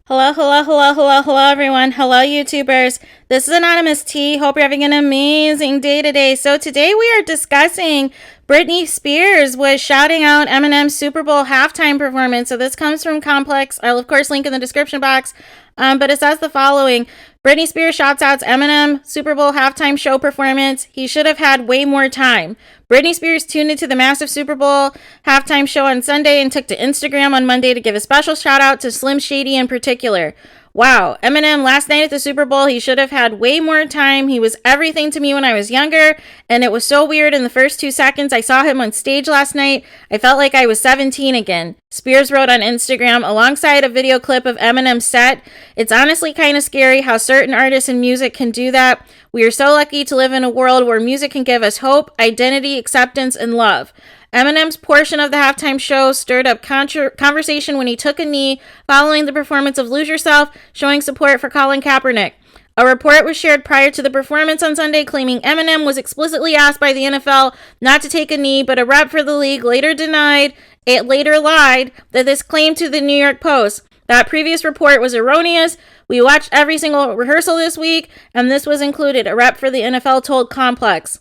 Hello, everyone. Hello, YouTubers. This is Anonymous T. Hope you're having an amazing day today. So today we are discussing Britney Spears was shouting out Eminem's Super Bowl halftime performance. So this comes from Complex. I'll, of course, link in the description box. But it says the following. Britney Spears shouts out Eminem Super Bowl halftime show performance. He should have had way more time. Britney Spears tuned into the massive Super Bowl halftime show on Sunday and took to Instagram on Monday to give a special shout out to Slim Shady in particular. Wow, Eminem last night at the Super Bowl, he should have had way more time. He was everything to me when I was younger, and it was so weird in the first 2 seconds I saw him on stage last night. I felt like I was 17 again. Spears wrote on Instagram alongside a video clip of Eminem's set. It's honestly kind of scary how certain artists and music can do that. We are so lucky to live in a world where music can give us hope, identity, acceptance, and love. Eminem's portion of the halftime show stirred up conversation when he took a knee following the performance of Lose Yourself, showing support for Colin Kaepernick. A report was shared prior to the performance on Sunday claiming Eminem was explicitly asked by the NFL not to take a knee, but a rep for the league later lied that this claim to the New York Post. That previous report was erroneous. We watched every single rehearsal this week, and this was included, a rep for the NFL told Complex.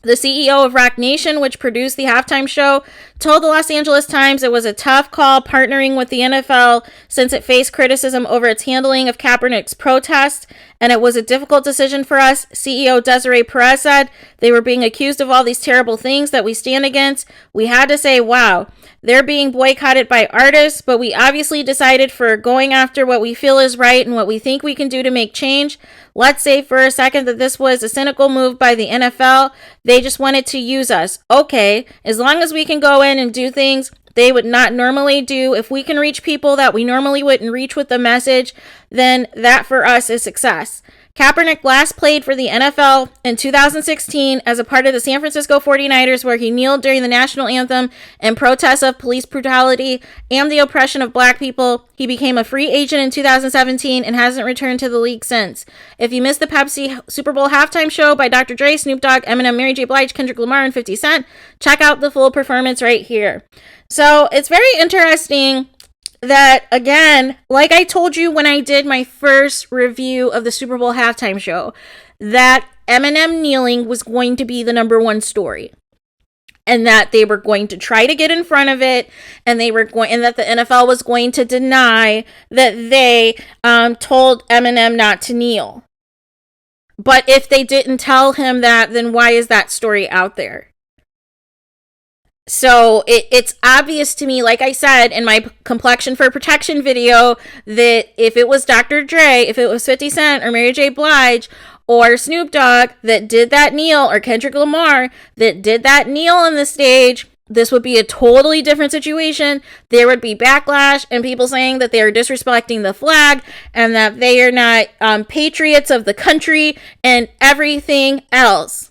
The CEO of Rock Nation, which produced the halftime show, told the Los Angeles Times it was a tough call partnering with the NFL since it faced criticism over its handling of Kaepernick's protest, and it was a difficult decision for us. CEO Desiree Perez said, they were being accused of all these terrible things that we stand against. We had to say, wow, they're being boycotted by artists, but we obviously decided for going after what we feel is right and what we think we can do to make change. Let's say for a second that this was a cynical move by the NFL. They just wanted to use us. Okay, as long as we can go in and do things they would not normally do, if we can reach people that we normally wouldn't reach with the message, then that for us is success. Kaepernick last played for the NFL in 2016 as a part of the San Francisco 49ers, where he kneeled during the national anthem in protest of police brutality and the oppression of black people. He became a free agent in 2017 and hasn't returned to the league since. If you missed the Pepsi Super Bowl halftime show by Dr. Dre, Snoop Dogg, Eminem, Mary J. Blige, Kendrick Lamar, and 50 Cent, check out the full performance right here. So it's very interesting that, again, like I told you when I did my first review of the Super Bowl halftime show, that Eminem kneeling was going to be the number 1 story. And that they were going to try to get in front of it, and that the NFL was going to deny that they told Eminem not to kneel. But if they didn't tell him that, then why is that story out there? So it's obvious to me, like I said in my Complexion for Protection video, that if it was Dr. Dre, if it was 50 Cent or Mary J. Blige or Snoop Dogg that did that kneel, or Kendrick Lamar that did that kneel on the stage, this would be a totally different situation. There would be backlash and people saying that they are disrespecting the flag and that they are not patriots of the country and everything else.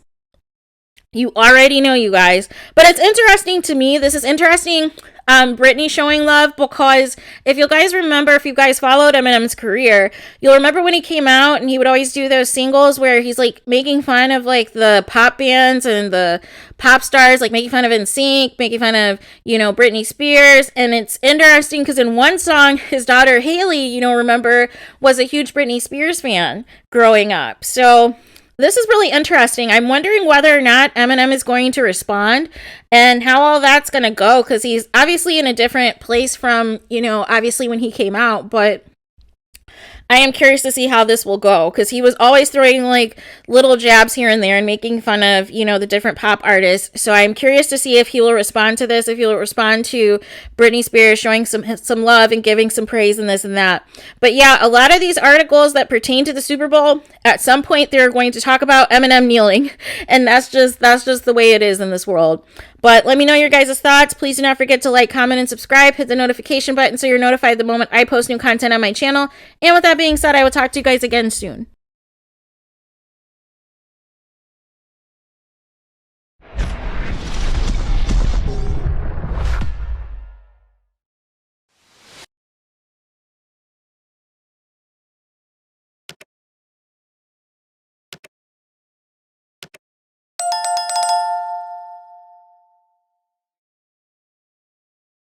You already know, you guys. But it's interesting to me. This is interesting, Britney showing love, because if you guys remember, if you guys followed Eminem's career, you'll remember when he came out and he would always do those singles where he's like making fun of like the pop bands and the pop stars, like making fun of NSYNC, making fun of, Britney Spears. And it's interesting because in one song, his daughter Haley, remember, was a huge Britney Spears fan growing up. So this is really interesting. I'm wondering whether or not Eminem is going to respond and how all that's going to go, because he's obviously in a different place from, obviously when he came out, but I am curious to see how this will go, because he was always throwing like little jabs here and there and making fun of, the different pop artists. So I'm curious to see if he will respond to this, if he will respond to Britney Spears showing some love and giving some praise and this and that. But yeah, a lot of these articles that pertain to the Super Bowl, at some point they're going to talk about Eminem kneeling, and that's just the way it is in this world. But let me know your guys' thoughts. Please do not forget to like, comment, and subscribe. Hit the notification button so you're notified the moment I post new content on my channel. And with that being said, I will talk to you guys again soon.